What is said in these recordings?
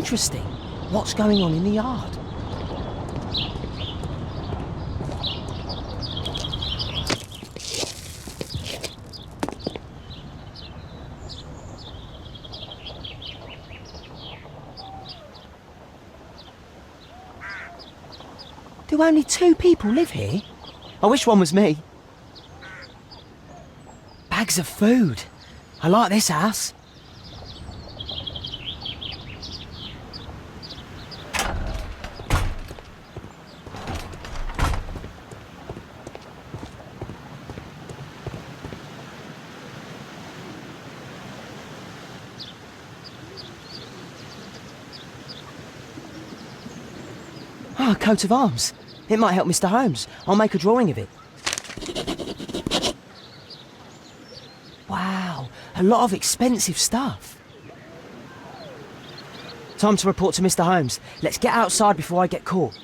interesting. What's going on in the yard? Do only 2 people live here? I wish one was me. Bags of food. I like this house. Ah, a coat of arms. It might help Mr. Holmes. I'll make a drawing of it. Wow, a lot of expensive stuff. Time to report to Mr. Holmes. Let's get outside before I get caught.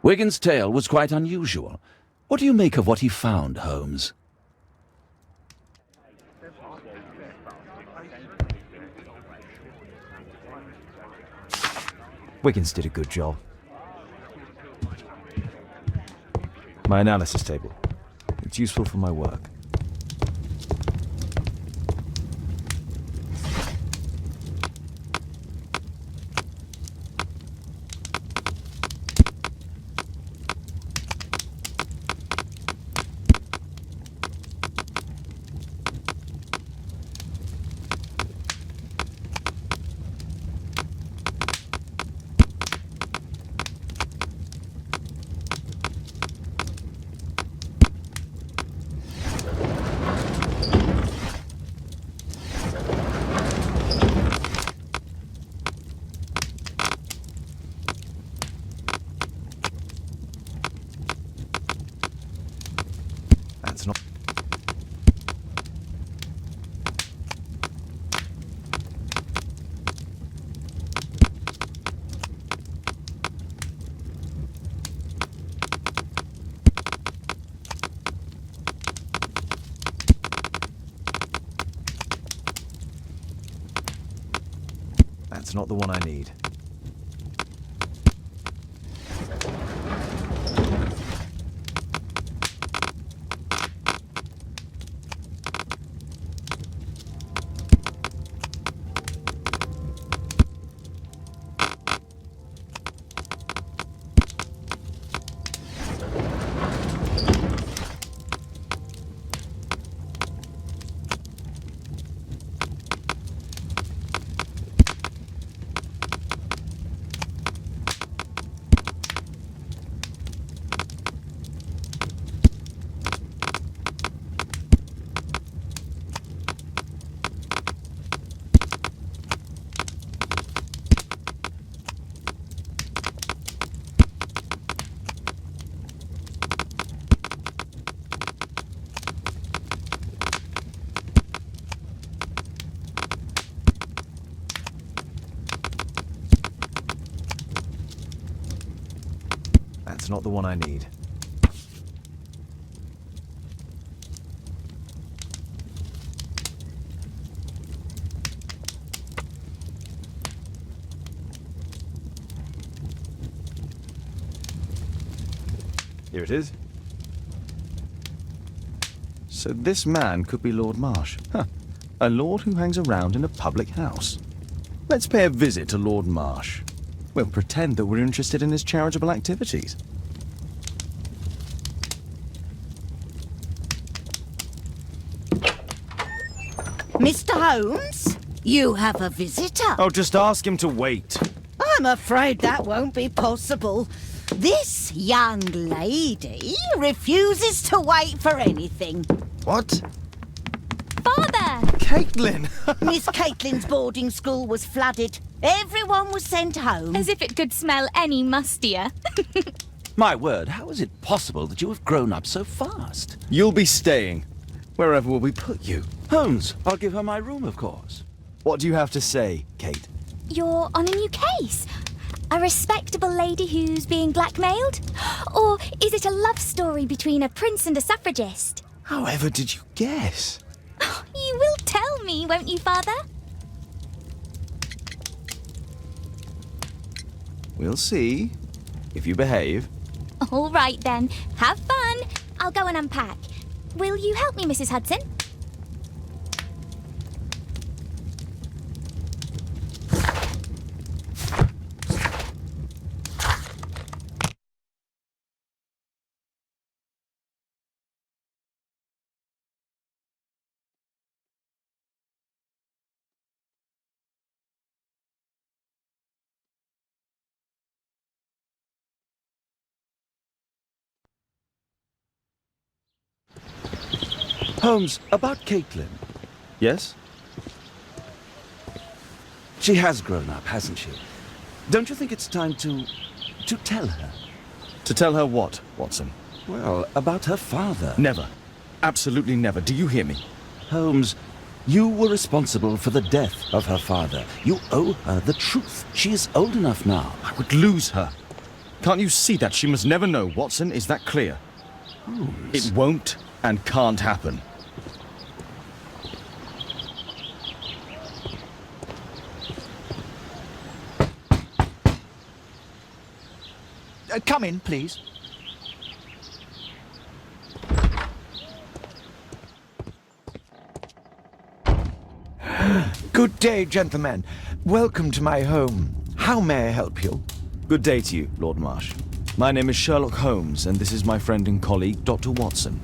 Wigan's tale was quite unusual. What do you make of what he found, Holmes? Wiggins did a good job. My analysis table. It's useful for my work. That's not... That's not the one I need. That's not the one I need. Here it is. So this man could be Lord Marsh. Huh. A lord who hangs around in a public house. Let's pay a visit to Lord Marsh. We'll pretend that we're interested in his charitable activities. Mr. Holmes, you have a visitor. Oh, just ask him to wait. I'm afraid that won't be possible. This young lady refuses to wait for anything. What? Father! Caitlin! Miss Caitlin's boarding school was flooded. Everyone was sent home. As if it could smell any mustier. My word, how is it possible that you have grown up so fast? You'll be staying. Wherever will we put you? Holmes, I'll give her my room, of course. What do you have to say, Kate? You're on a new case. A respectable lady who's being blackmailed? Or is it a love story between a prince and a suffragist? However did you guess? You will tell me, won't you, Father? We'll see. If you behave. All right, then. Have fun. I'll go and unpack. Will you help me, Mrs. Hudson? Holmes, about Caitlin. Yes? She has grown up, hasn't she? Don't you think it's time to tell her? To tell her what, Watson? Well, about her father. Never. Absolutely never. Do you hear me? Holmes, you were responsible for the death of her father. You owe her the truth. She is old enough now. I would lose her. Can't you see that? She must never know, Watson. Is that clear? Holmes. It won't and can't happen. Come in, please. Good day, gentlemen. Welcome to my home. How may I help you? Good day to you, Lord Marsh. My name is Sherlock Holmes, and this is my friend and colleague, Dr. Watson.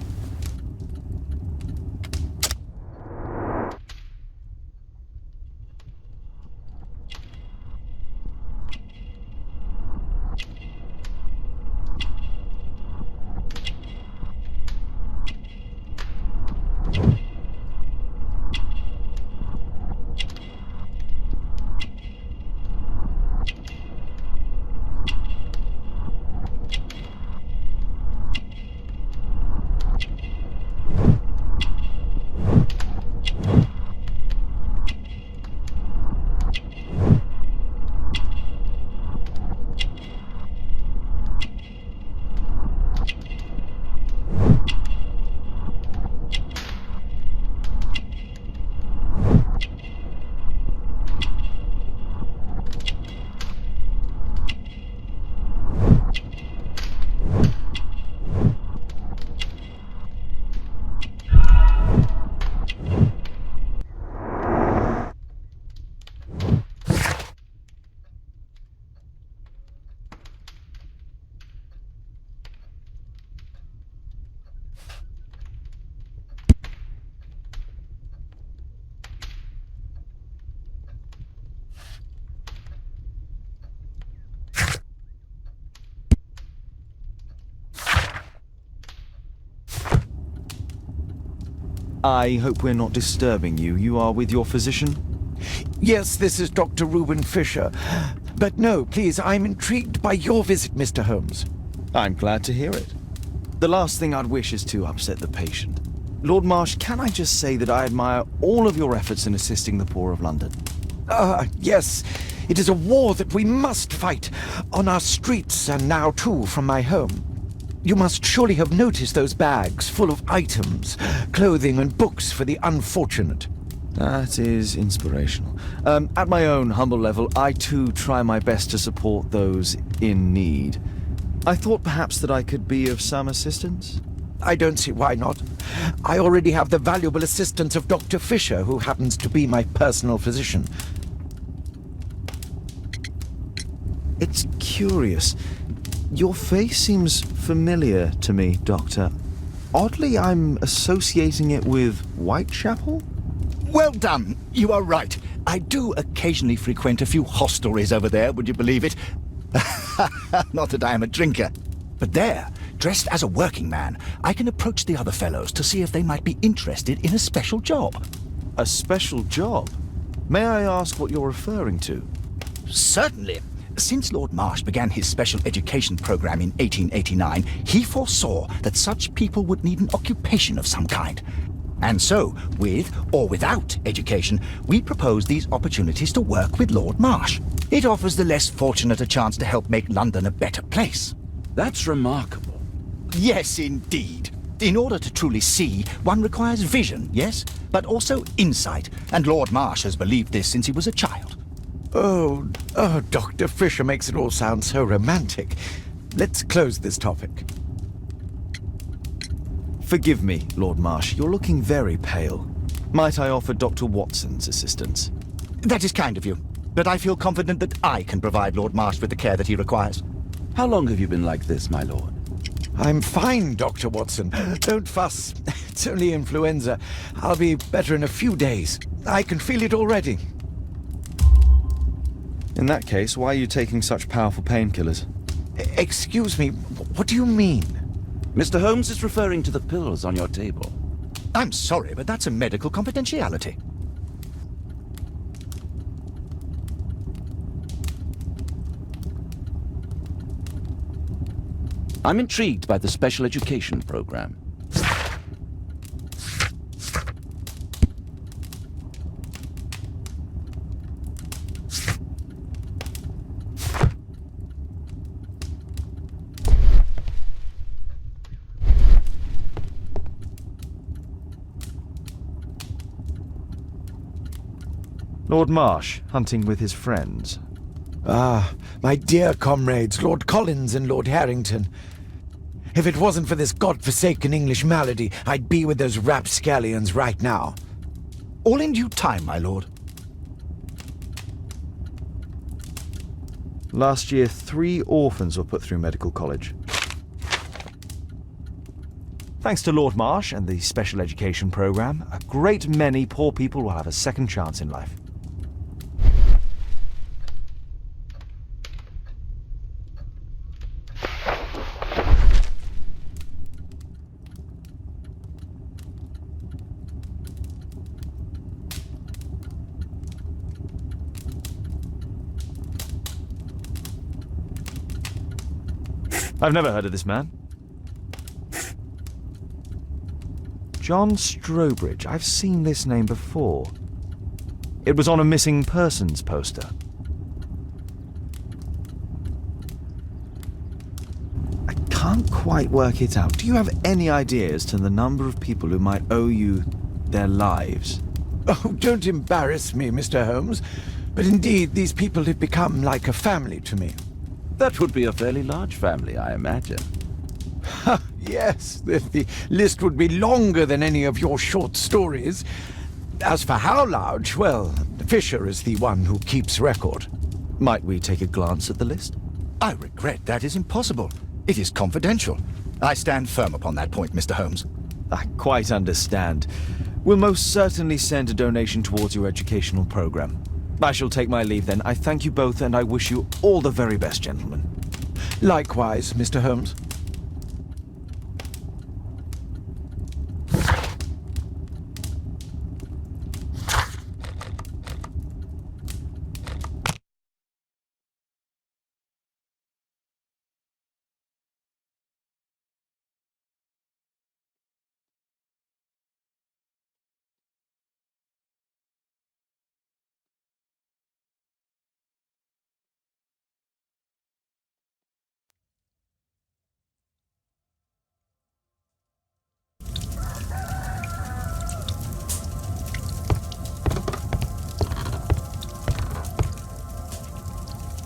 I hope we're not disturbing you. You are with your physician? Yes, this is Dr. Reuben Fisher. But no, please, I'm intrigued by your visit, Mr. Holmes. I'm glad to hear it. The last thing I'd wish is to upset the patient. Lord Marsh, can I just say that I admire all of your efforts in assisting the poor of London? Yes. It is a war that we must fight, on our streets and now too from my home. You must surely have noticed those bags full of items, clothing and books for the unfortunate. That is inspirational. At my own humble level, I too try my best to support those in need. I thought perhaps that I could be of some assistance. I don't see why not. I already have the valuable assistance of Dr. Fisher, who happens to be my personal physician. It's curious. Your face seems familiar to me, Doctor. Oddly, I'm associating it with Whitechapel? Well done. You are right. I do occasionally frequent a few hostelries over there, would you believe it? Not that I am a drinker. But there, dressed as a working man, I can approach the other fellows to see if they might be interested in a special job. A special job? May I ask what you're referring to? Certainly. Since Lord Marsh began his special education program in 1889, he foresaw that such people would need an occupation of some kind. And so, with or without education, we propose these opportunities to work with Lord Marsh. It offers the less fortunate a chance to help make London a better place. That's remarkable. Yes, indeed. In order to truly see, one requires vision, yes, but also insight, and Lord Marsh has believed this since he was a child. Oh, Dr. Fisher makes it all sound so romantic. Let's close this topic. Forgive me, Lord Marsh, you're looking very pale. Might I offer Dr. Watson's assistance? That is kind of you, but I feel confident that I can provide Lord Marsh with the care that he requires. How long have you been like this, my lord? I'm fine, Dr. Watson. Don't fuss. It's only influenza. I'll be better in a few days. I can feel it already. In that case, why are you taking such powerful painkillers? Excuse me, what do you mean? Mr. Holmes is referring to the pills on your table. I'm sorry, but that's a medical confidentiality. I'm intrigued by the special education program. Lord Marsh, hunting with his friends. Ah, my dear comrades, Lord Collins and Lord Harrington. If it wasn't for this godforsaken English malady, I'd be with those rapscallions right now. All in due time, my lord. Last year, 3 orphans were put through medical college. Thanks to Lord Marsh and the special education program, a great many poor people will have a second chance in life. I've never heard of this man. John Strobridge. I've seen this name before. It was on a missing persons poster. I can't quite work it out. Do you have any idea as to the number of people who might owe you their lives? Oh, don't embarrass me, Mr. Holmes. But indeed, these people have become like a family to me. That would be a fairly large family, I imagine. Yes, the list would be longer than any of your short stories. As for how large, well, Fisher is the one who keeps record. Might we take a glance at the list? I regret that is impossible. It is confidential. I stand firm upon that point, Mr. Holmes. I quite understand. We'll most certainly send a donation towards your educational program. I shall take my leave then. I thank you both and I wish you all the very best, gentlemen. Likewise, Mr. Holmes.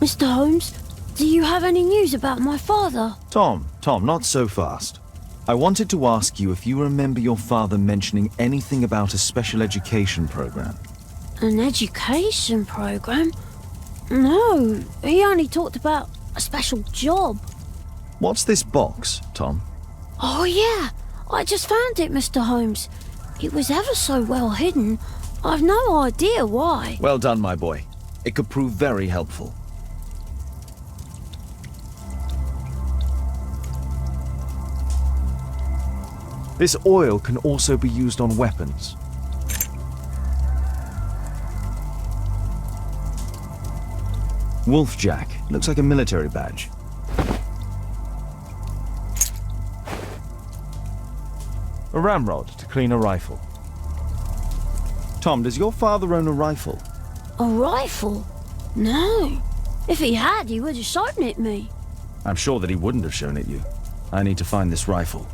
Mr. Holmes, do you have any news about my father? Tom, not so fast. I wanted to ask you if you remember your father mentioning anything about a special education program. An education program? No, he only talked about a special job. What's this box, Tom? Oh yeah, I just found it, Mr. Holmes. It was ever so well hidden. I've no idea why. Well done, my boy. It could prove very helpful. This oil can also be used on weapons. Wolfjack. Looks like a military badge. A ramrod to clean a rifle. Tom, does your father own a rifle? A rifle? No. If he had, he would have shown it me. I'm sure that he wouldn't have shown it you. I need to find this rifle.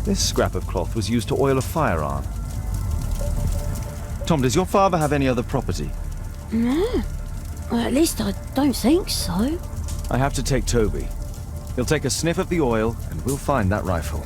This scrap of cloth was used to oil a firearm. Tom, does your father have any other property? No. Well, at least I don't think so. I have to take Toby. He'll take a sniff of the oil, and we'll find that rifle.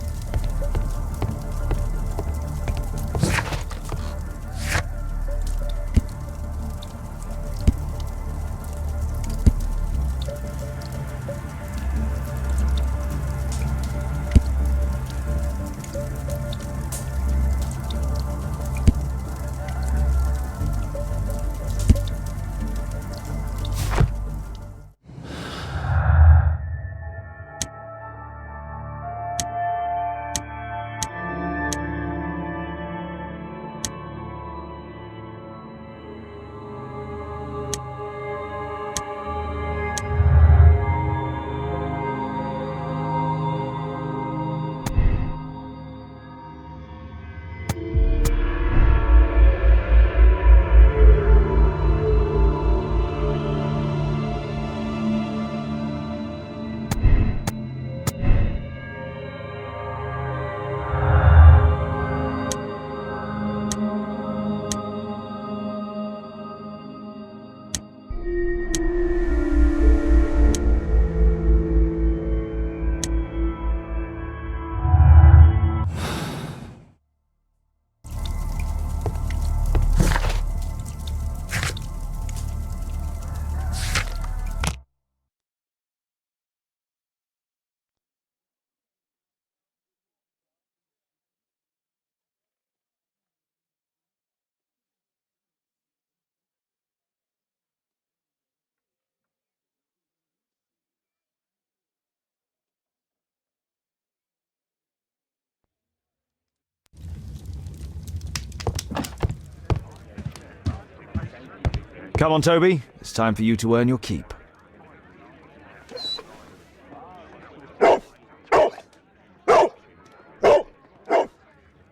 Come on, Toby. It's time for you to earn your keep.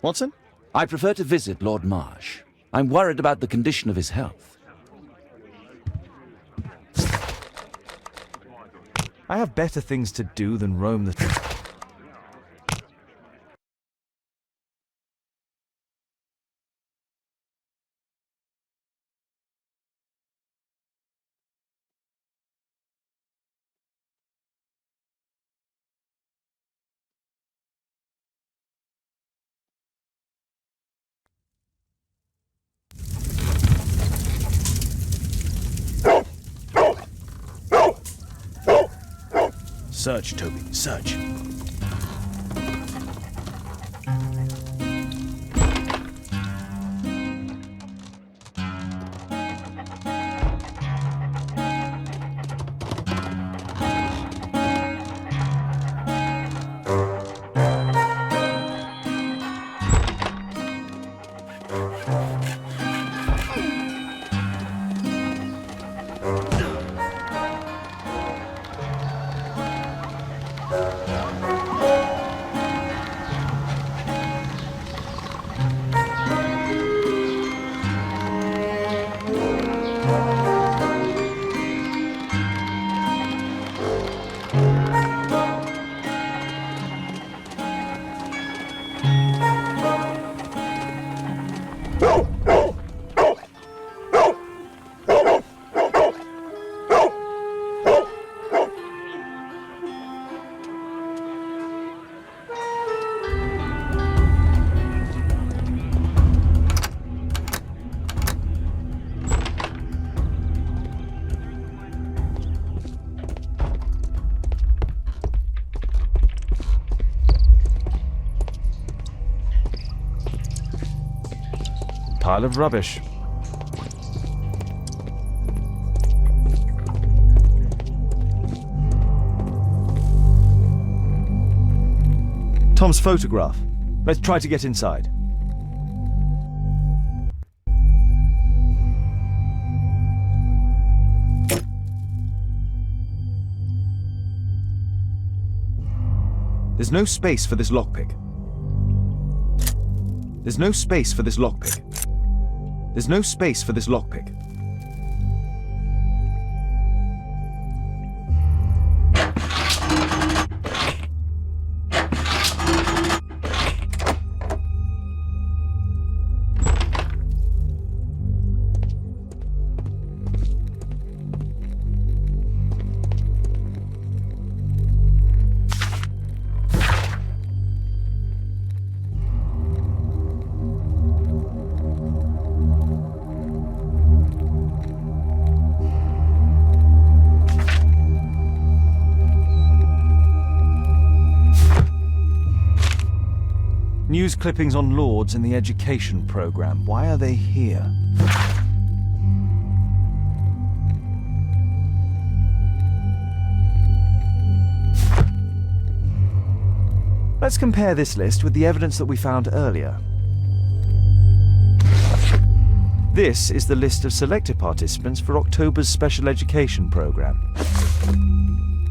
Watson? I prefer to visit Lord Marsh. I'm worried about the condition of his health. I have better things to do than roam the... Search, Toby, search. pile of rubbish. Tom's photograph. Let's try to get inside. There's no space for this lockpick. There's no space for this lockpick. There's no space for this lockpick. News clippings on Lords in the education program. Why are they here? Let's compare this list with the evidence that we found earlier. This is the list of selected participants for October's special education program.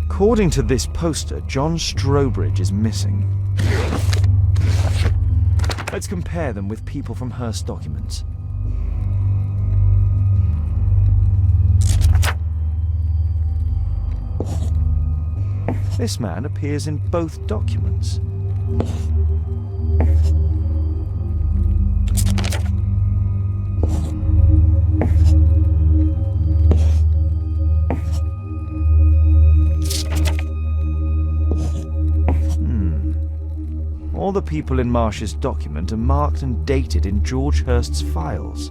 According to this poster, John Strobridge is missing. Let's compare them with people from Hearst documents. This man appears in both documents. All the people in Marsh's document are marked and dated in George Hurst's files.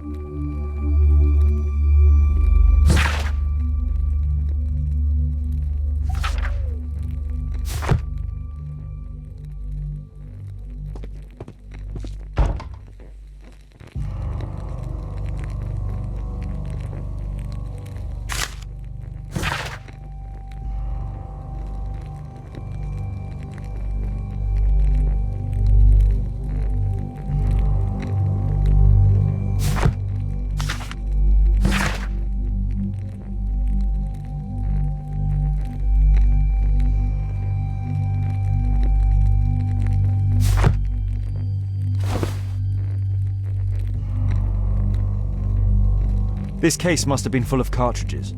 This case must have been full of cartridges.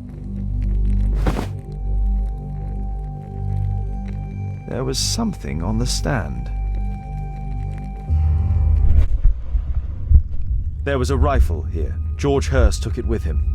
There was something on the stand. There was a rifle here. George Hurst took it with him.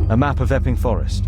A map of Epping Forest.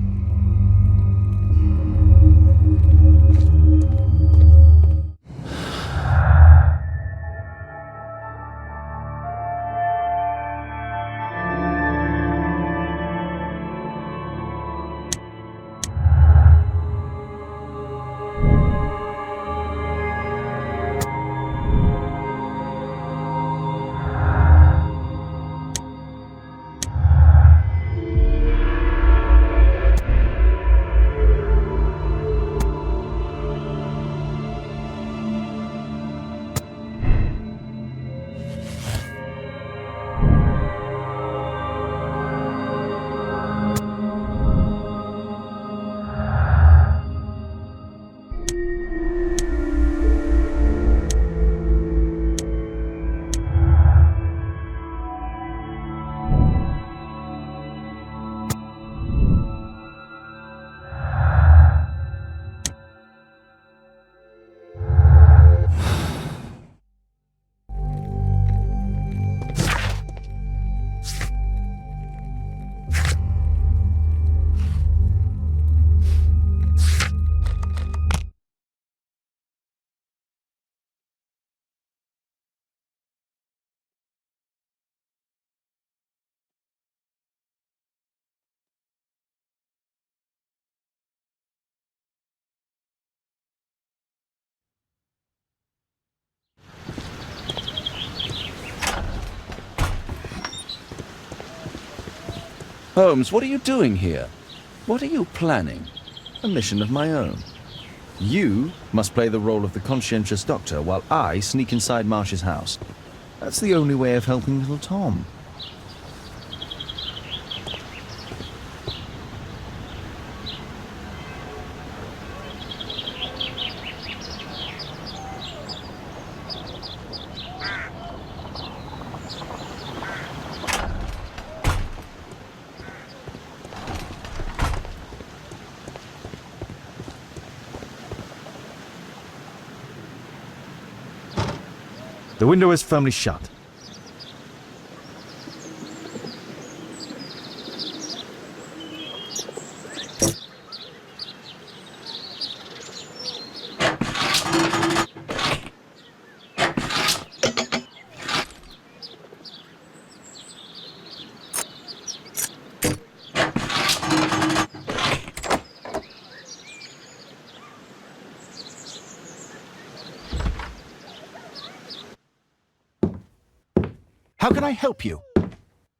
Holmes, what are you doing here? What are you planning? A mission of my own. You must play the role of the conscientious doctor while I sneak inside Marsh's house. That's the only way of helping little Tom. The window is firmly shut. How can I help you?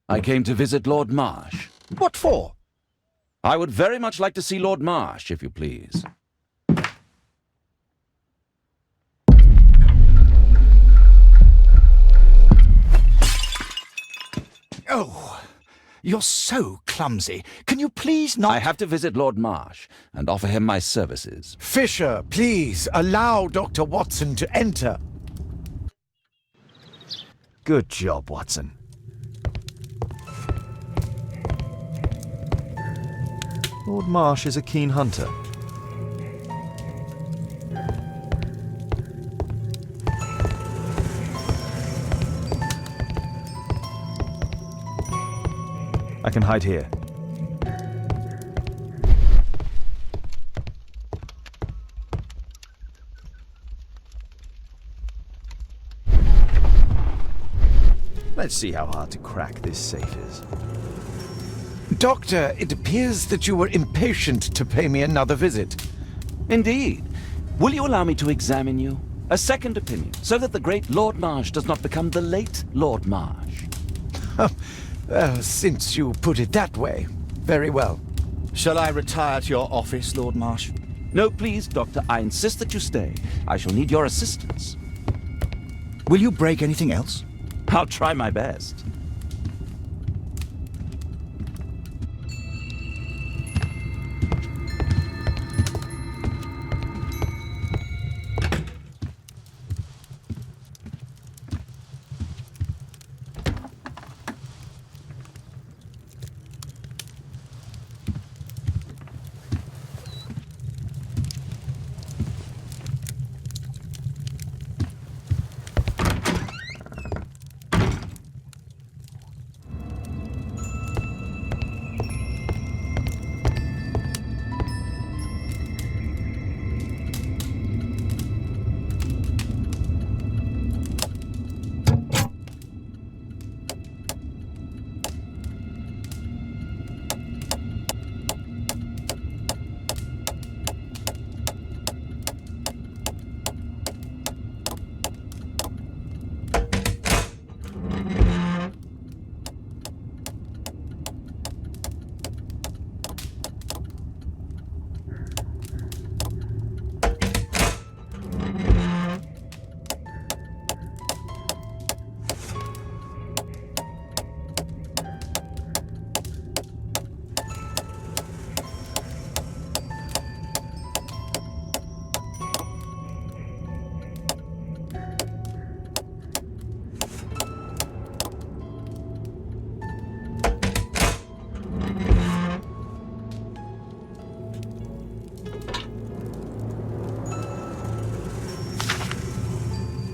I came to visit Lord Marsh. What for? I would very much like to see Lord Marsh, if you please. Oh, you're so clumsy. Can you please not... I have to visit Lord Marsh and offer him my services. Fisher, please allow Dr. Watson to enter. Good job, Watson. Lord Marsh is a keen hunter. I can hide here. Let's see how hard to crack this safe is. Doctor, it appears that you were impatient to pay me another visit. Indeed. Will you allow me to examine you? A second opinion, so that the great Lord Marsh does not become the late Lord Marsh. Well, since you put it that way, very well. Shall I retire to your office, Lord Marsh? No, please, Doctor. I insist that you stay. I shall need your assistance. Will you break anything else? I'll try my best.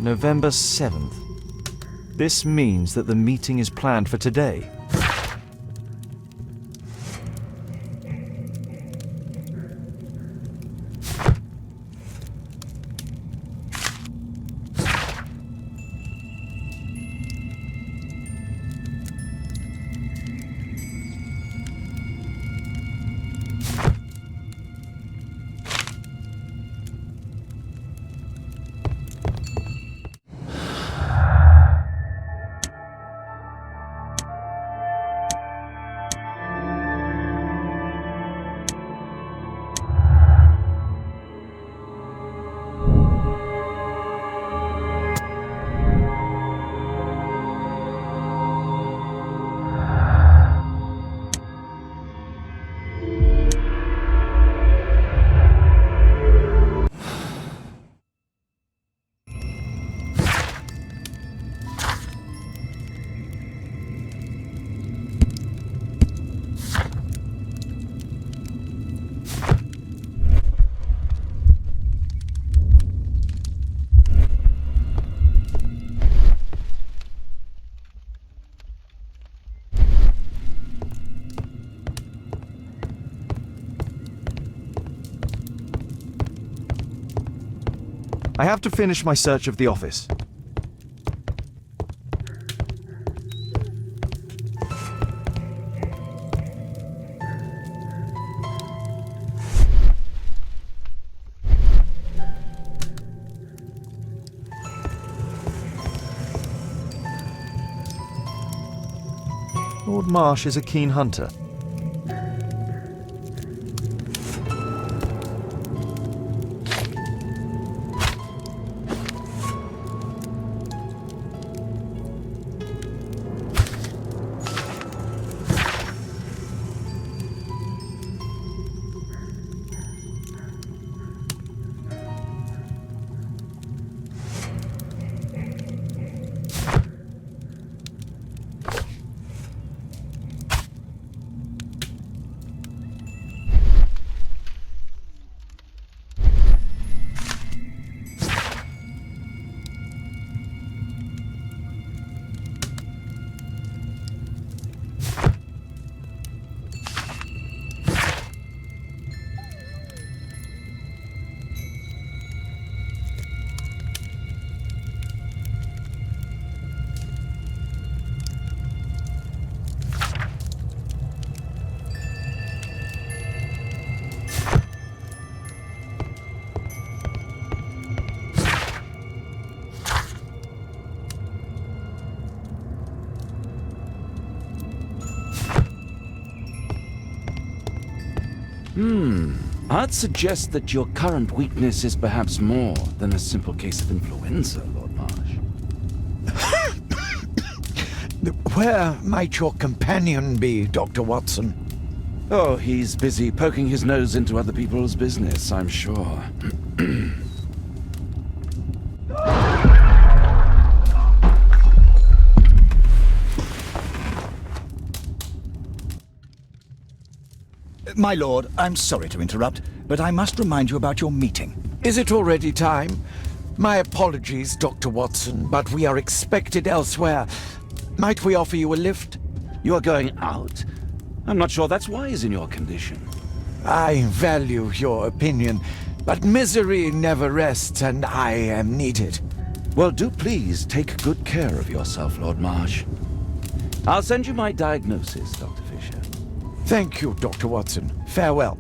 November 7th. This means that the meeting is planned for today. I have to finish my search of the office. Lord Marsh is a keen hunter. I'd suggest that your current weakness is perhaps more than a simple case of influenza, Lord Marsh. Where might your companion be, Dr. Watson? Oh, he's busy poking his nose into other people's business, I'm sure. My lord, I'm sorry to interrupt, but I must remind you about your meeting. Is it already time? My apologies, Dr. Watson, but we are expected elsewhere. Might we offer you a lift? You are going out? I'm not sure that's wise in your condition. I value your opinion, but misery never rests, and I am needed. Well, do please take good care of yourself, Lord Marsh. I'll send you my diagnosis, Dr. Fisher. Thank you, Dr. Watson. Farewell.